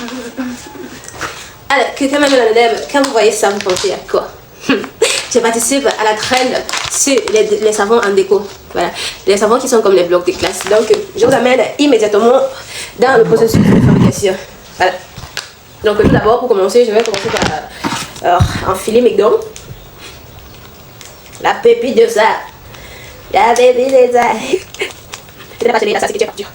Alors, quand vous voyez ça, vous pensez à quoi? Je participe à la traîne sur les savons en déco. Voilà, les savons qui sont comme les blocs de classe. Donc, je vous amène immédiatement dans le processus de fabrication. Voilà. Donc, tout d'abord, pour commencer, je vais commencer par enfiler mes gants. La pépite de ça. La pépite de ça. C'est pas celui-là, ça c'est que tu es parti.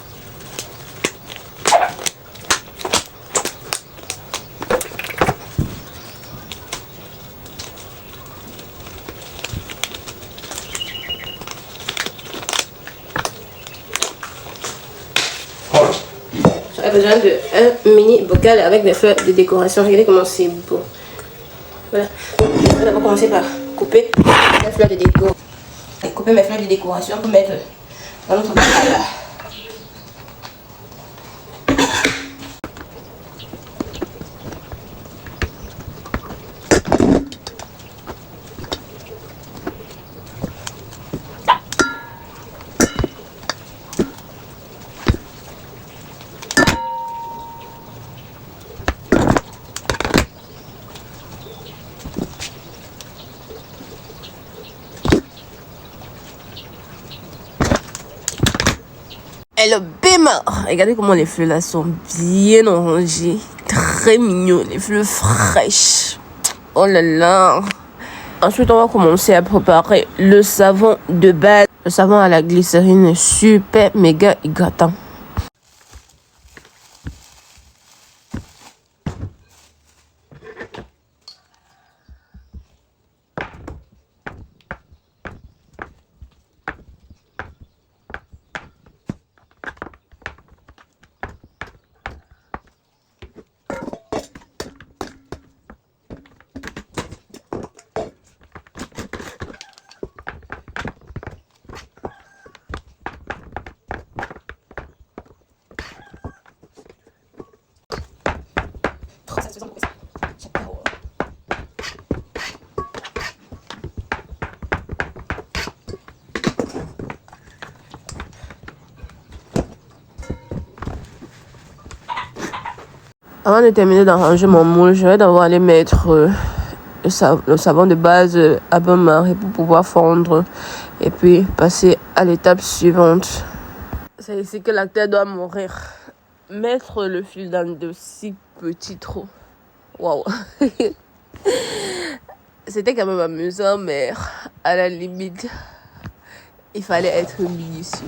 J'aurais besoin d'un mini bocal avec des fleurs de décoration. Regardez comment c'est beau. Voilà. Je vais d'abord commencer par couper les fleurs de déco. Et couper mes fleurs de décoration pour mettre dans notre bocal. Et le bim! Regardez comment les fleurs là sont bien orangées. Très mignons, les fleurs fraîches. Oh là là! Ensuite, on va commencer à préparer le savon de base. Le savon à la glycérine est super méga hydratant. Avant de terminer d'arranger mon moule, je vais d'abord aller mettre le savon de base à bain-marie pour pouvoir fondre et puis passer à l'étape suivante. C'est ici que l'acteur doit mourir. Mettre le fil dans de si petits trous. Waouh! C'était quand même amusant, mais à la limite, il fallait être minutieux.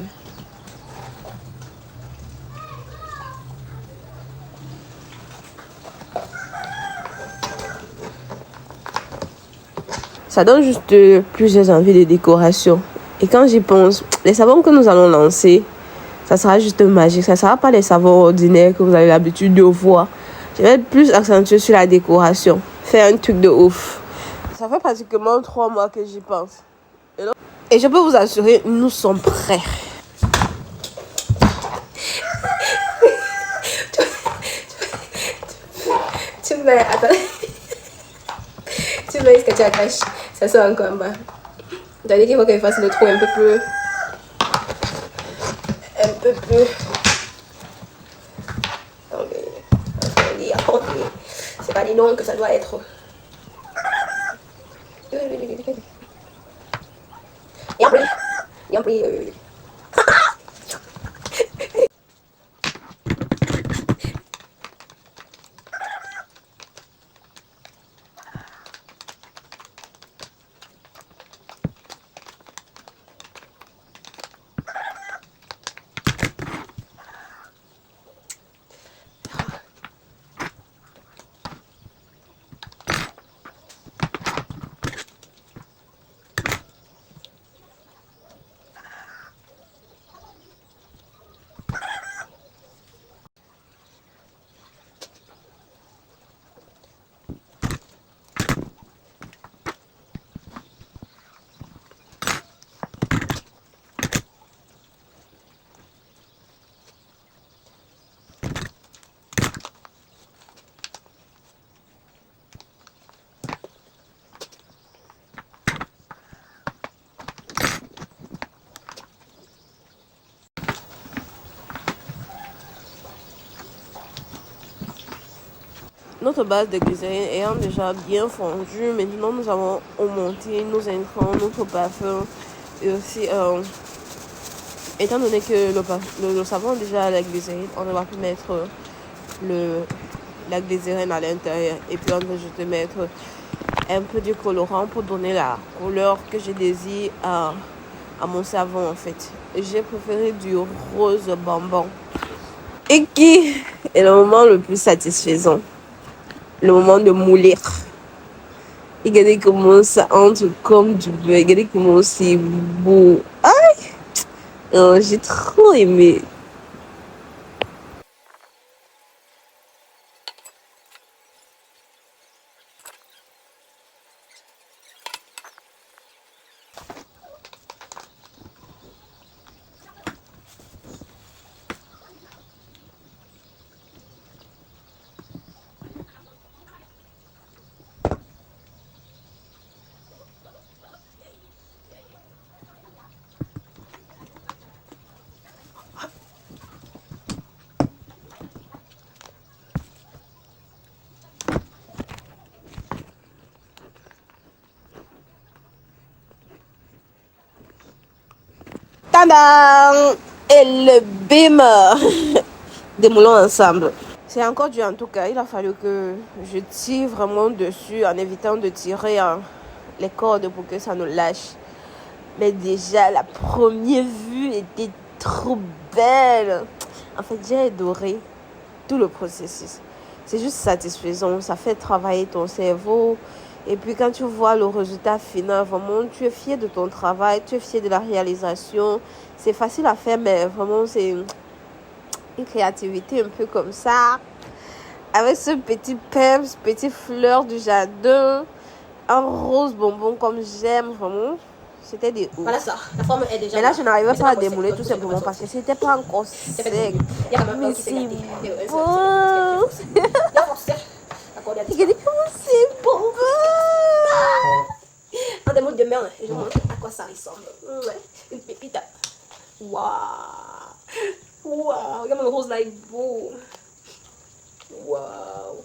Ça donne juste plusieurs envies de décoration. Et quand j'y pense, les savons que nous allons lancer, ça sera juste magique. Ça ne sera pas les savons ordinaires que vous avez l'habitude de voir. Je vais être plus accentuée sur la décoration. Faire un truc de ouf. Ça fait pratiquement 3 mois que j'y pense. Et je peux vous assurer, nous sommes prêts. Tu veux... Attends. Tu veux ce que tu attaches? Ça sort encore en bas. T'as dit qu'il faut qu'il fasse le trou un peu plus... C'est pas dit non que ça doit être... Notre base de glycérine ayant déjà bien fondu, maintenant nous avons augmenté nos intrants, notre parfum et aussi étant donné que le savon a déjà la glycérine, on ne va plus mettre la glycérine à l'intérieur et puis on va juste mettre un peu de colorant pour donner la couleur que je désire à mon savon en fait. J'ai préféré du rose bonbon. Et qui est le moment le plus satisfaisant? Le moment de moulir. Regardez comment ça entre comme du beurre. Regardez comment c'est beau. Aïe! Oh, j'ai trop aimé. Tadam! Et le bim! Démoulons ensemble. C'est encore dur en tout cas. Il a fallu que je tire vraiment dessus en évitant de tirer les cordes pour que ça nous lâche. Mais déjà, la première vue était trop belle. En fait, j'ai adoré tout le processus. C'est juste satisfaisant. Ça fait travailler ton cerveau. Et puis quand tu vois le résultat final, vraiment, tu es fier de ton travail, tu es fier de la réalisation. C'est facile à faire, mais vraiment, c'est une créativité un peu comme ça. Avec ce petit peps, petite fleur du jardin, un rose bonbon comme j'aime, vraiment. C'était des ouf. Voilà ça, la forme est déjà. Mais là, je n'arrivais pas à démouler tout simplement parce que c'était pas encore sec. Il y a quand même un qui s'est gâté. Bon. Regardez comment c'est bon. En des mots de merde, je vous montre à quoi ça ressemble. Ouais, une pépite. Waouh. Waouh, regarde le rose là, il est beau. Waouh.